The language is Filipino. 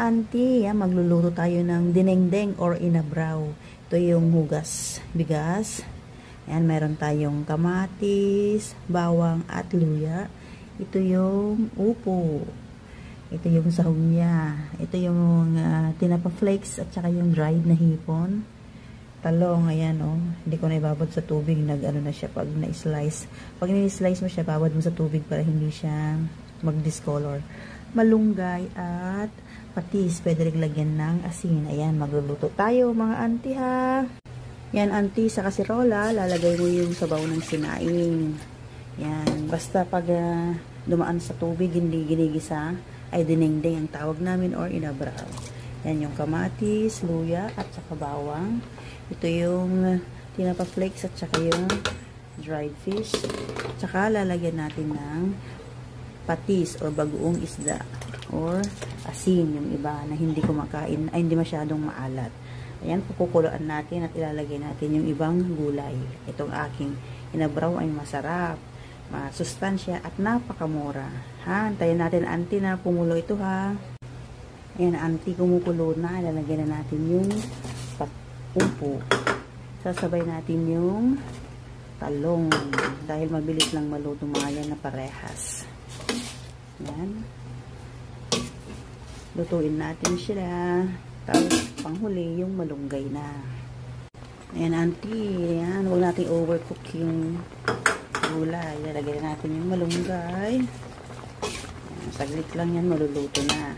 auntie, yan, magluluto tayo ng dinengdeng or inabraw. Ito yung hugas, bigas. Yan, meron tayong kamatis, bawang at luya. Ito yung upo. Ito yung sahog niya. Ito yung tinapa flakes at saka yung dried na hipon. Talong, ayan oh. Hindi ko na ibabad sa tubig. Nag-ano na siya pag na-slice. Pag ni-slice mo siya, babad mo sa tubig para hindi siya mag-discolor. Malunggay at patis. Pwede rin lagyan ng asin. Ayan, magluluto tayo mga auntie ha. Yan auntie, sa kasirola, lalagay mo yung sabaw ng sinaing. Yan, basta pag dumaan sa tubig, hindi ginigisa, ay dinengdeng ang tawag namin or inabraw. Yan yung kamatis, luya at saka bawang. Ito yung tinapa flakes at saka yung dried fish. Tsaka lalagyan natin ng patis or bagoong isda or asin, yung iba na hindi kumakain ay hindi masyadong maalat. Ayan, pupukuluan natin at ilalagay natin yung ibang gulay. Itong aking inabraw ay masarap, masustansya at napakamura. Ha, antayin natin auntie na pumulo ito ha. Ayan auntie, kumukulo na. Ilalagay na natin yung upo. Sasabay natin yung talong dahil mabilis lang maluto mga yan na parehas. Yan. Lutuin natin sila. Tapos panghuli yung malunggay na. Ayan auntie. Ayan. Huwag natin overcook yung gulay. Lalagyan natin yung malunggay. Ayan, saglit lang yan maluluto na.